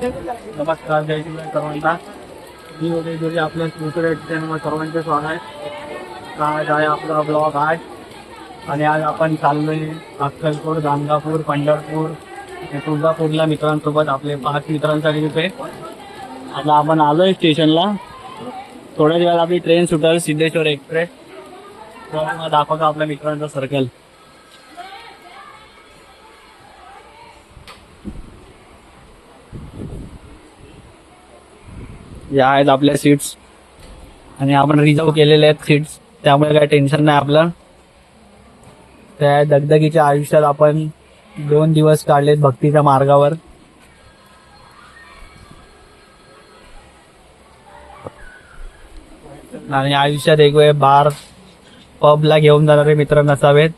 नमस्कार, जय श्री सर्वांना. मी उदय जोरी आपल्या दुसऱ्या चॅनलवर सर्वांचे स्वागत आहे. आज आहे आपला ब्लॉग आहे आणि आज आपण चाललोय अक्कलकोट, गाणगापूर, पंढरपूर आणि तुळजापूरला मित्रांसोबत. आपले 5 मित्रांचा ग्रुप आहे. आता आपण आलोय स्टेशनला. थोड्याच वेळात आपली ट्रेन सुटेल, सिद्धेश्वर एक्सप्रेस. दाखवतो आपल्या मित्रांचा सर्कल. या आहेत आपल्या सीट्स आणि आपण रिझर्व केलेले आहेत सीट्स, त्यामुळे काही टेन्शन नाही आपलं. त्या दगदगीच्या आयुष्यात आपण 2 दिवस काढलेत भक्तीच्या मार्गावर. आणि आयुष्यात एक वेळ बार पबला घेऊन जाणारे मित्र नसावेत,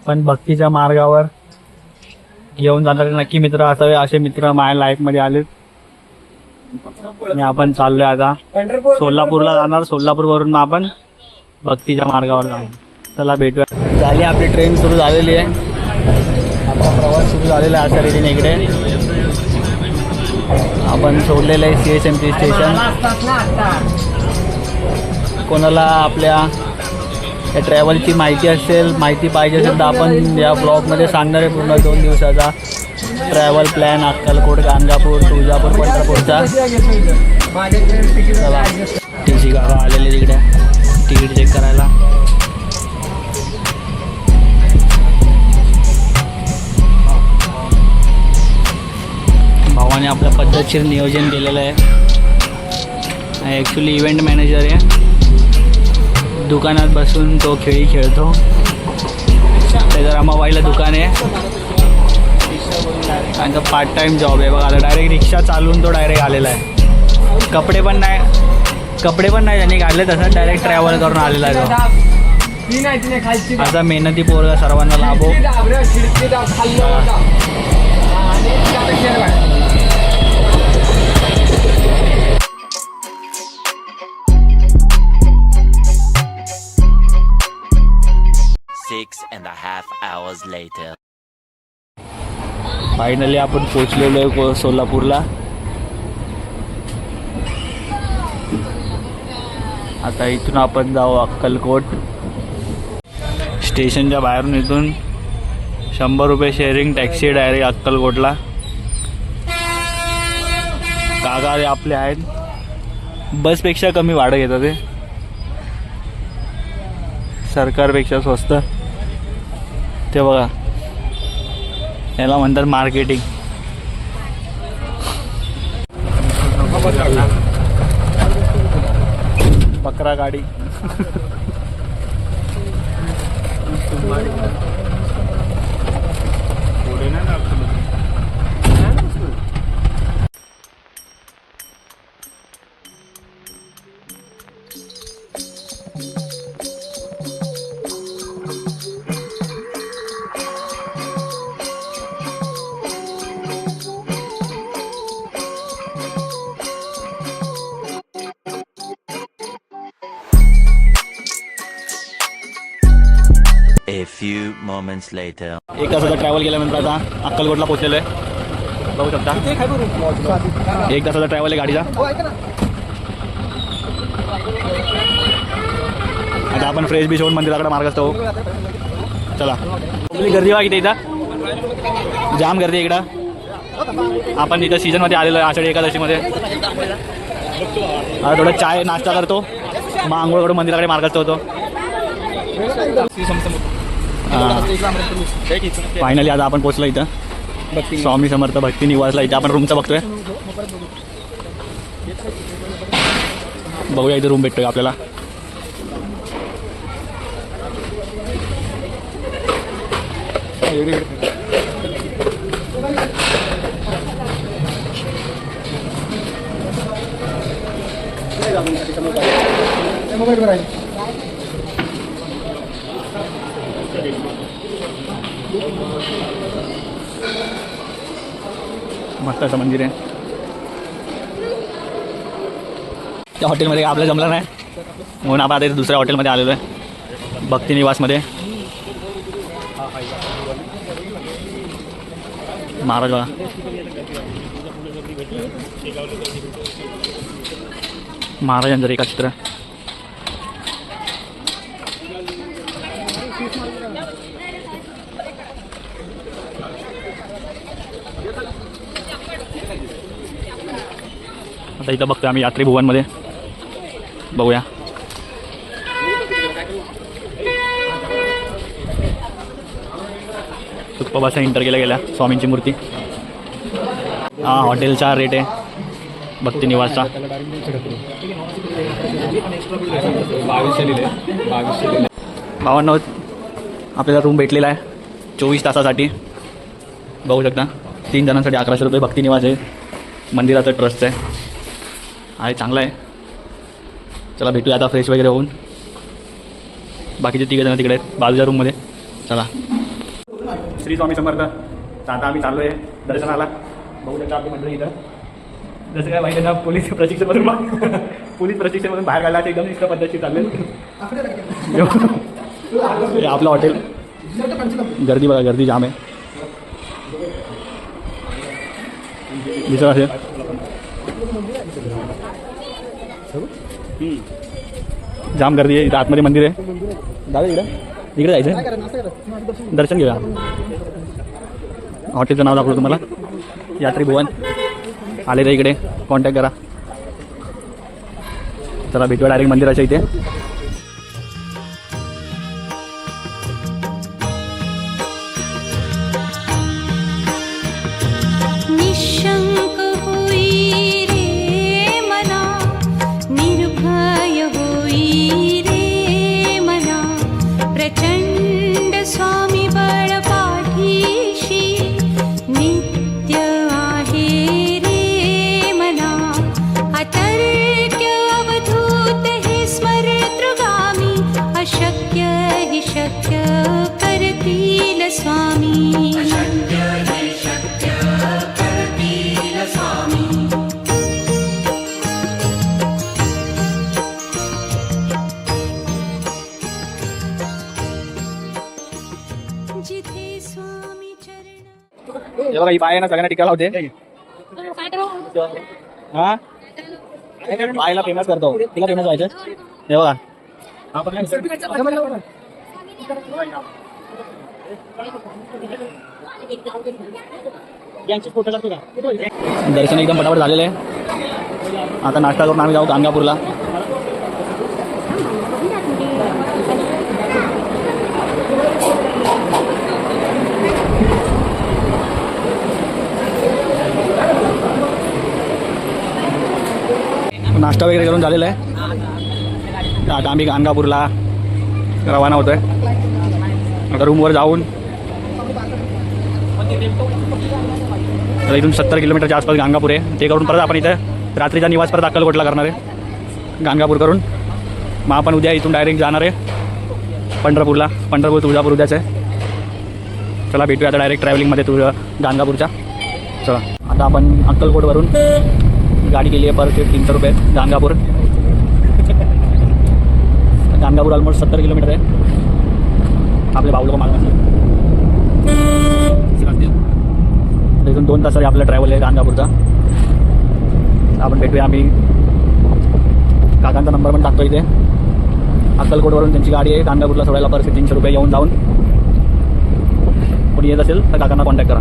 पण भक्तीच्या मार्गावर घेऊन जाणारे नक्की मित्र असावे. असे मित्र माझ्या लाईफमध्ये आलेत. आणि आपण चाललोय आता सोलापूरला जाणार. सोलापूर वरून आपण भक्तीच्या मार्गावर जाणार. चला भेटूया. झाली आपली ट्रेन सुरू झालेली आहे. आपला प्रवास सुरू झालेला आहे अशा रीतीने. इकडे आपण सोडलेलं आहे CSMT स्टेशन. कोणाला आपल्या या ट्रॅव्हलची माहिती असेल, माहिती पाहिजे असेल तर आपण या ब्लॉगमध्ये सांगणार आहे पूर्ण 2 दिवसाचा ट्रॅव्हल प्लॅन. अक्कलकोट, गाणगापूर, तुळजापूर, पंढरपूरचा. चला, TC काका आलेले तिकडे तिकीट चेक करायला. भावाने आपलं पद्धतशीर नियोजन केलेलं आहे. ॲक्च्युली इव्हेंट मॅनेजर आहे. दुकानात बसून तो खेळी खेळतो. त्याचं रमाबाईला दुकान आहे आणि तो पार्ट टाइम जॉब आहे. बघा, आता डायरेक्ट रिक्षा चालवून तो डायरेक्ट आलेला आहे. कपडे पण नाही त्यांनी काढले, तसंच डायरेक्ट ट्रॅव्हल करून आलेला आहे तो. असा मेहनती पोरगा सर्वांना लाभो. 6.5 hours later. फायनली आपण पोचलेलो आहे सोलापूरला. आता इथून आपण जाऊ अक्कलकोट. स्टेशनच्या बाहेरून इथून 100 रुपये शेअरिंग टॅक्सी डायरेक्ट अक्कलकोटला. काका आपले आहेत. बसपेक्षा कमी भाडं घेतात ते, सरकारपेक्षा स्वस्त. ते बघा, याला म्हणतात मार्केटिंग. बकरा गाडी. A few moments later. 1 तासाचा ट्रॅव्हल केल्यानंतर आता अक्कलकोटला पोहोचलेलो आहे. बघू शकता 1 तासाचा ट्रॅव्हल आहे गाडीचा. आता आपण फ्रेश बीच होऊन मंदिराकडे मार्ग असतो. चला, आपली गर्दी बघा इथे. इथं जाम गर्दी आहे इकडं. आपण इथं सीझनमध्ये आलेलो आहे, आषाढी एकादशीमध्ये. आता थोडं चाय नाश्ता करतो, मग आंघोळ करून मंदिराकडे मार्ग होतो. फायनली आता आपण पोचलो इथं स्वामी समर्थ भक्ती निवासला. इथं आपण रूमचं बघतोय. बघूया इथं रूम भेटतोय आपल्याला. मस्त असं मंदिर आहे. त्या हॉटेलमध्ये आपलं जमलं नाही म्हणून आपण आता दुसऱ्या हॉटेलमध्ये आलेलो आहे, भक्ती निवासमध्ये. महाराज बघा महाराजांचं रेखाचित्र. आता इथं बघतोय आम्ही यात्री भुवनमध्ये. बघूया. खूप असं एंटर केल्या गेल्या स्वामींची मूर्ती. हा हॉटेलचा रेट आहे भक्ती निवासचा. 52. आपल्याला रूम भेटलेला आहे 24 तासासाठी. बघू शकता 3 जणांसाठी 1100 रुपये भक्ती निवास आहे. मंदिराचं ट्रस्टचं आहे चांगलं आहे. चला भेटूया आता फ्रेश वगैरे होऊन. बाकीचे 3 जण तिकडे आहेत बाजूच्या रूममध्ये. चला. श्री स्वामी समर्थ. आता आम्ही चाललो आहे दर्शनाला. बघू शकता आपली मंडळी इथं. जसं काय माहिती आहे ना पोलीस प्रशिक्षणमधून बाहेर काढला एकदम इष्ट पद्धतशीर चालले. आपलं हॉटेल. गर्दी बघा गर्दी जाम आहे. दिसत असेल जाम गर्दी आहे. इथं आतमध्ये मंदिर आहे. दादा इकडे जायचं दर्शन घेऊया. हॉटेलचं नाव दाखवतो तुम्हाला यात्री भुवन. आले तर इकडे कॉन्टॅक्ट करा. चला भेटूया डायरेक्ट मंदिराच्या इथे. निशंक होई रे मना, निर्भय होई रे मना, प्रचंड स्वामी बळ पाठीशी नित्य आहे रे मना. अतर्क्य अवधूत हे स्मरतृगामी, अशक्य हि शक्य करतील स्वामी. जिथे स्वामी चरण. हे बघा ही बाय आहे ना सगळ्यांना टिकायला होते. हा बायला फेमस करतो. तिला फेमस व्हायचं. हे बघा दर्शन एकदम फटाफट झालेलं आहे. आता नाश्ता करून आम्ही जाऊ गाणगापूरला. नाश्ता वगैरे करून झालेला आहे. आता आम्ही गाणगापूरला रवाना होतोय. आता रूमवर जाऊन तर इथून 70 किलोमीटरच्या आसपास गाणगापूर आहे. ते करून परत आपण इथं रात्रीचा निवास परत अक्कलकोटला करणार आहे गाणगापूर करून. मग आपण उद्या इथून डायरेक्ट जाणार आहे पंढरपूरला. पंढरपूर तुळजापूर उद्याच आहे. चला भेटूया आता डायरेक्ट ट्रॅव्हलिंगमध्ये गाणगापूरच्या. चला आता आपण अक्कलकोटवरून गाडी केली आहे पर सीट 300 रुपये. गाणगापूर ऑलमोस्ट 70 किलोमीटर आहे. आपले भाऊ लोक मागणार इथून 2 तासाचा आपला ट्रॅव्हल आहे गाणगापूरचा. आपण भेटूया. आम्ही काकांचा नंबर पण टाकतो इथे. अक्कलकोटवरून त्यांची गाडी आहे गाणगापूरला सोडायला पर सीट 300 रुपये. येऊन जाऊन कोणी येत असेल तर काकांना कॉन्टॅक्ट करा.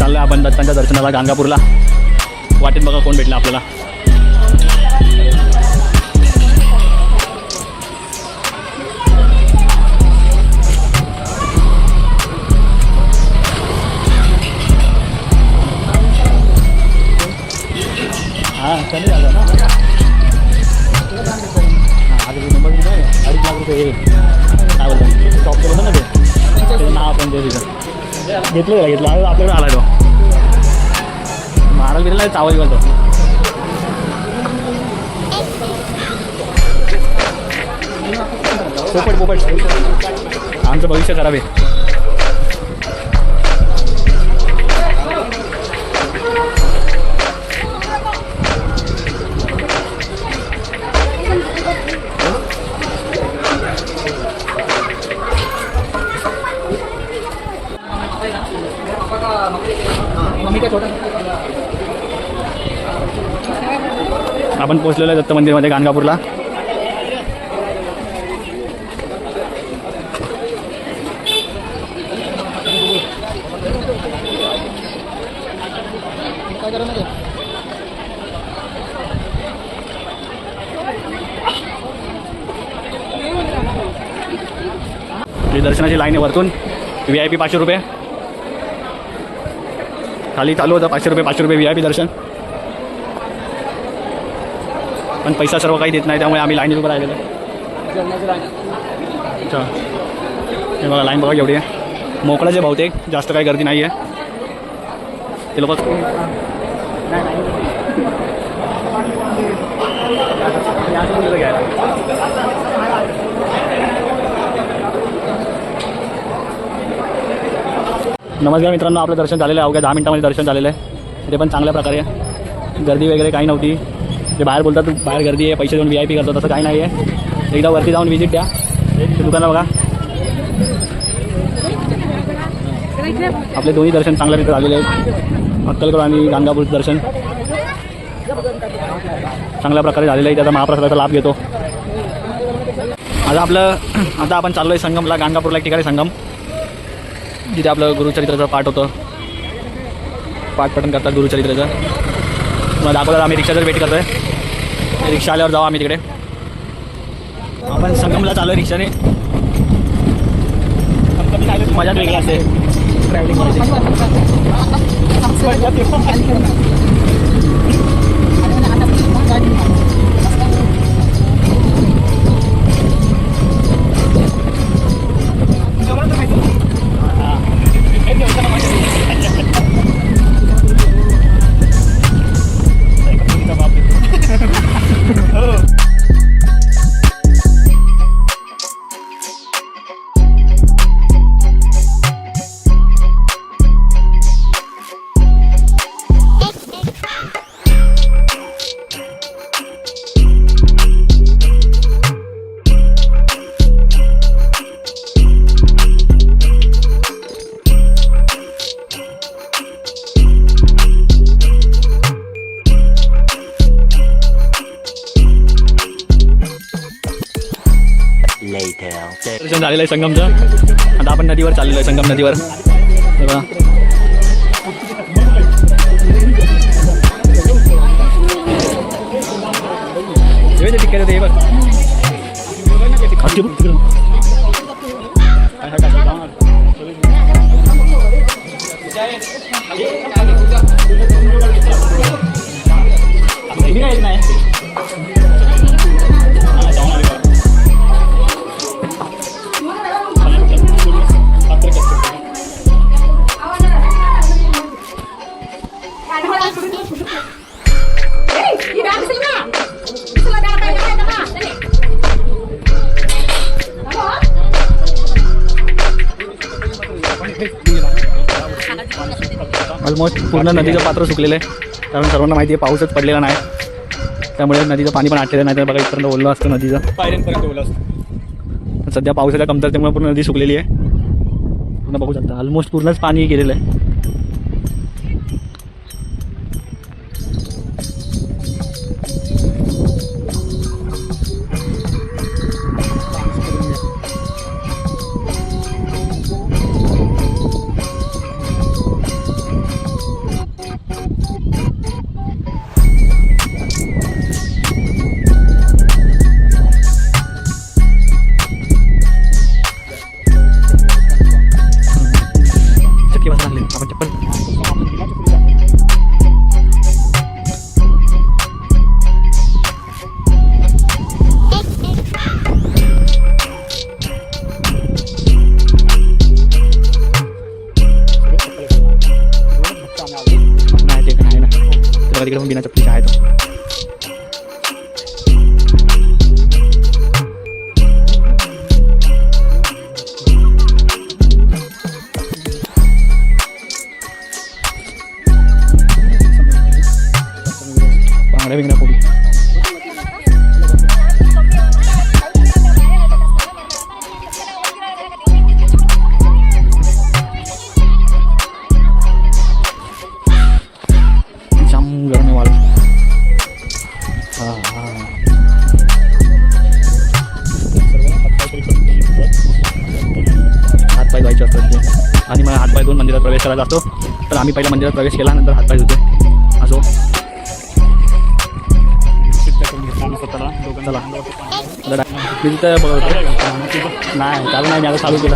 चाललो आपण दत्तांच्या दर्शनाला गाणगापूरला. वाटेत बघा कोण भेटलं आपल्याला. हां चालेल ना. ₹2.5 लाख रुपये काय बोलतो शॉपचं बघा ना ते नाव पण ते तिथं घेतलं आपल्याकडे आला तो महाराज गेलेला चावल बोलतो. पोपट आमचं भविष्य खराब आहे. आपण पोहोचलेलो आहे दत्त मंदिरमध्ये गाणगापूरला. दर्शनाची लाईन आहे वरतून. VIP 500 रुपये. खाली चालू होतं 500 रुपये VIP दर्शन. पण पैसा सर्व काही देत नाही त्यामुळे आम्ही लाईनीत उभं राहिलेलो. अच्छा हे बघा लाईन बघा एवढी आहे. मोकळंच आहे बहुतेक, जास्त काही गर्दी नाही आहे. ते लोक नमस्कार मित्रांनो, आपलं दर्शन झालेलं आहे. अवघ्या 10 मिनिटामध्ये दर्शन झालेलं आहे. ते पण चांगल्या प्रकारे. गर्दी वगैरे काही नव्हती. ते बाहेर बोलतात बाहेर गर्दी आहे पैसे देऊन VIP करतो, तसं काही नाही आहे. एकदा वरती जाऊन व्हिजिट द्या. ते दुकानं बघा. आपले दोन्ही दर्शन चांगल्या रीती झालेले आहेत. अक्कलकोट आणि गाणगापूरचं दर्शन चांगल्या प्रकारे झालेलं आहे. त्याचा महाप्रसादाचा लाभ घेतो. आता आपण चाललो आहे संगमला. गाणगापूरला एक ठिकाणी संगम, जिथे आपलं गुरुचरित्राचं पाठ होतं. पाठपठण करतात गुरुचरित्राचं. मला दाखवलं आम्ही रिक्षाचं वेट करतो आहे. रिक्षा आल्यावर जाऊ आम्ही तिकडे. आपण संगमला चालू आहे रिक्षाने. मजाच वेगळी असते ट्रॅव्हलिंग करायची. दर्शन झालेलं आहे संगमचं. आता आपण नदीवर चाललेलो आहे. संगम नदीवर बघा. तिकडे ते बघ. ऑलमोस्ट पूर्ण नदीचं पात्र सुकलेलं आहे. कारण सर्वांना माहिती आहे पाऊसच पडलेला नाही. त्यामुळे नदीचं पाणी पण आटलेलं नाही. तर बघा इथपर्यंत ओलं असतं नदीचं. पायऱ्यांपर्यंत ओलं असतं. सध्या पावसाच्या कमतरतेमुळे पूर्ण नदी सुकलेली आहे. पूर्ण बघू शकता ऑलमोस्ट पूर्णच पाणी गेलेलं आहे. आपण चप्पल नाही ते नाही ना तर तिकडे पण बिना चप्पलीचे आहे तो बांगड्या बिंगड्या पोळी जाम गरम आहे वाल हातपाय धुवायचे असतात ते. आणि मला हातपाय धुवून मंदिरात प्रवेश करायचा असतो तर आम्ही पहिला मंदिरात प्रवेश केला नंतर हातपाय धुतो असो चला मी तिथं बघतो नाही चालू नाही मी आता चालू केलं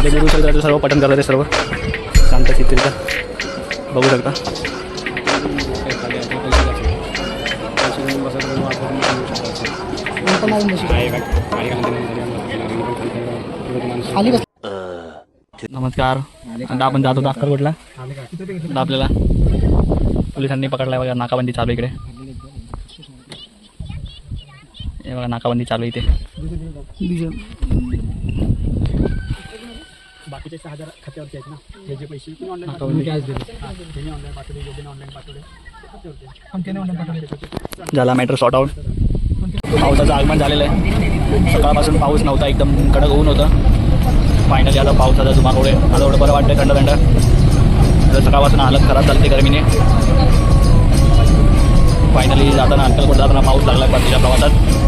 गुरुचरित्राचं सर्व पठण करत आहे सर्व शांत चित्रित बघू शकता नमस्कार आता आपण जात होतो अक्कलकोटला आता आपल्याला पोलिसांनी पकडलाय बघा नाकाबंदी चालू इकडे हे बघा नाकाबंदी चालू इथे बाकीचे 6,000 खात्यावरती आहेत ना हे जे पैसे झाला मॅटर सॉर्ट आउट पावसाचं आगमन झालेलं आहे सकाळपासून पाऊस नव्हता एकदम कडक ऊन होतं फायनली आता पावसाचा धुमाकूळ आहे आता एवढं बरं वाटतं थंड थंड तर सकाळपासून हालत खराब चालते गरमीने फायनली जाताना अक्कलकोट जाताना पाऊस लागला परतीच्या प्रवासात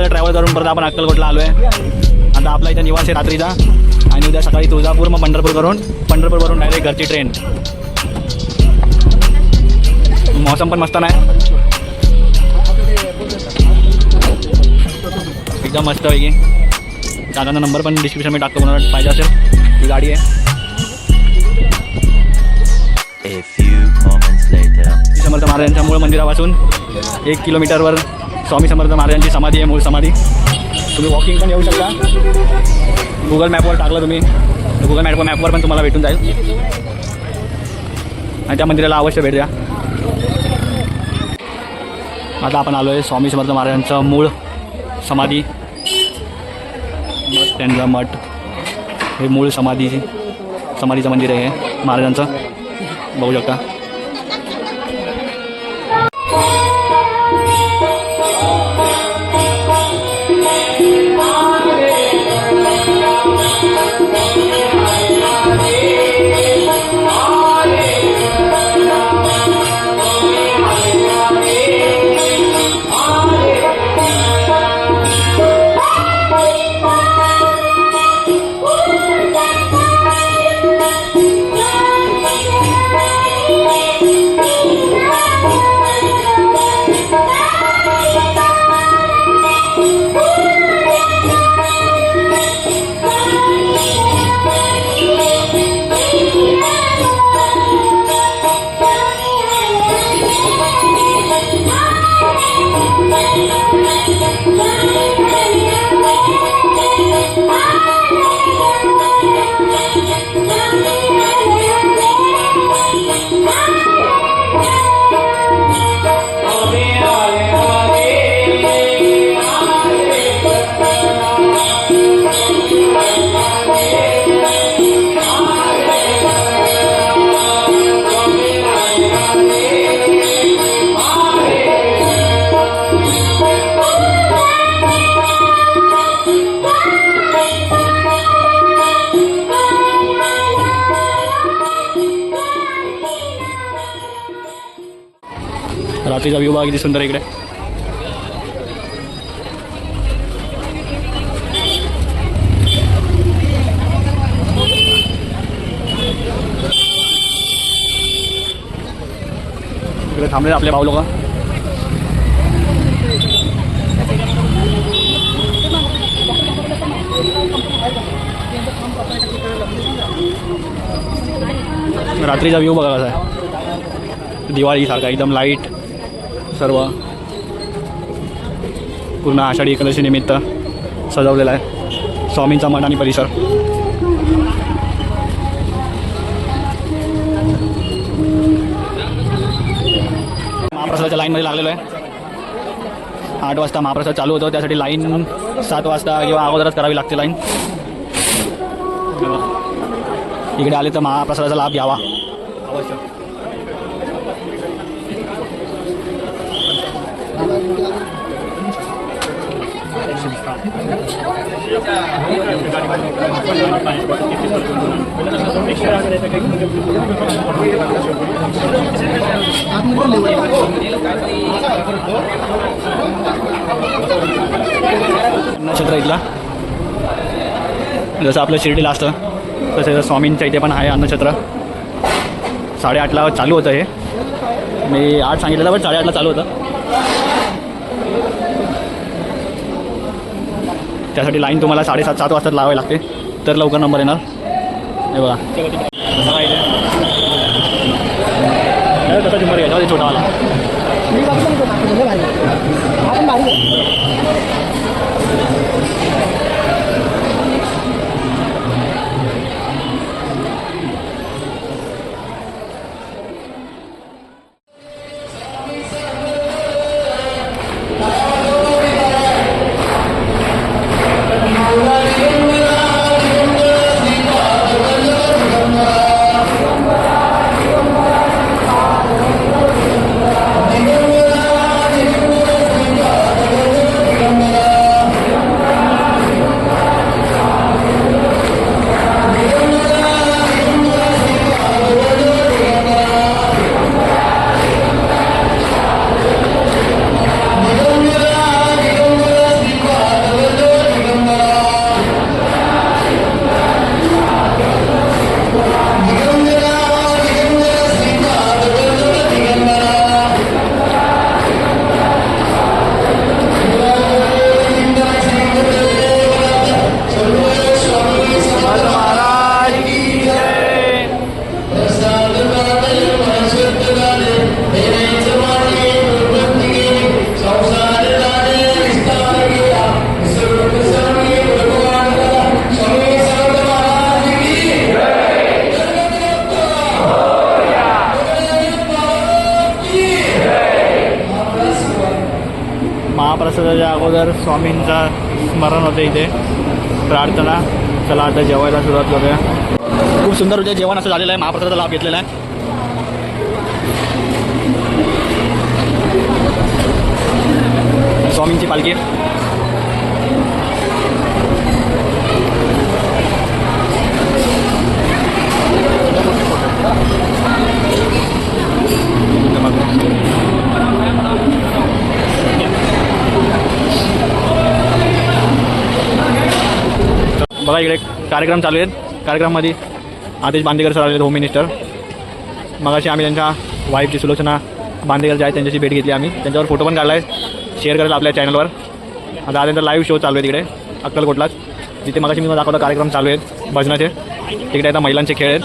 ट्रॅव्हल करून परत आपण अक्कलकोटला आलो आहे आता आपला इथं निवास आहे रात्रीचा आणि उद्या सकाळी तुळजापूर मग पंढरपूरवरून डायरेक्ट घरची ट्रेन मौसम पण मस्त नाही एकदम मस्त पैकी दादांचा नंबर पण डिस्क्रिप्शन मध्ये टाकतो कोणाला पाहिजे असेल ही गाडी आहे A few moments later. समर्थ महाराजांच्या मूळ मंदिरापासून 1 किलोमीटरवर स्वामी समर्थ महाराजांची समाधी आहे मूळ समाधी तुम्ही वॉकिंग पण येऊ शकता गुगल मॅपवर टाकलं तुम्ही गुगल मॅपवर पण तुम्हाला भेटून जाईल आणि त्या मंदिराला अवश्य भेट द्या आता आपण आलो आहे स्वामी समर्थ महाराजांचं मूळ समाधी त्यांचा मठ हे मूळ समाधीचं मंदिर आहे हे महाराजांचं बघू शकता रात्रीचा व्ह्यू बघा किती सुंदर आहे इकडे. इकडे थांबले आपले भाऊ लोक. रात्रीचा व्ह्यू बघा कसा आहे. दिवाळीसारखा एकदम लाईट सर्व पूर्ण आषाढी एकादशी निमित्त सजवलेला आहे स्वामींचा मठ आणि परिसर. महाप्रसादाच्या लाईनमध्ये लागलेलो आहे. 8 वाजता महाप्रसाद चालू होतो, त्यासाठी लाईन 7 वाजता किंवा अगोदरच करावी लागते लाईन. इकडे आले तर महाप्रसादाचा लाभ घ्यावा अवश्य. अन्नछत्र इथला जसं आपलं शिर्डीला असतं तसं स्वामींच्या इथे पण आहे अन्नछत्र. 8:30ला चालू होतं हे. मी 8 सांगितलेलं पण 8:30ला चालू होतं. त्यासाठी लाईन तुम्हाला 7:30-7 वाजता लावावी लागते तर लवकर नंबर येणार. हे बघा तसा नंबर घ्यायचा छोटावाला. महाप्रसादाच्या अगोदर स्वामींचा स्मरण होते इथे प्रार्थना. चला आता जेवायला सुरुवात करूया. खूप सुंदर होते जेवण असं झालेलं आहे. महाप्रसादाचा लाभ घेतलेला आहे. स्वामींची पालखी बघा. इकडे कार्यक्रम चालू आहेत. कार्यक्रमामध्ये आदेश बांदेकर सर आलेले, होम मिनिस्टर. मगाशी आम्ही त्यांच्या वाईफची सुलोचना बांदेकर जे आहेत त्यांच्याशी भेट घेतली. आम्ही त्यांच्यावर फोटो पण काढला आहे, शेअर करेल आपल्या चॅनलवर. आता त्यांचा लाईव्ह शो चालू आहे तिकडे अक्कलकोटलाच, जिथे मगाशी मी दाखवलं कार्यक्रम चालू आहेत भजनाचे. तिकडे आता महिलांचे खेळ आहेत.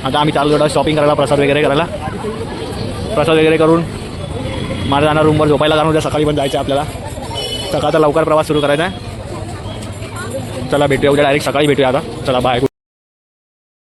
आता आम्ही चालू थोडा शॉपिंग करायला, प्रसाद वगैरे करायला. प्रसाद वगैरे करून माझा जाणार रूमवर झोपायला, कारण उद्या सकाळी पण जायचं आहे आपल्याला. सकाळचा लवकर प्रवास सुरू करायचा आहे. चला भेटूया उद्या, डायरेक्ट सकाळी भेटूया आता. चला बाय.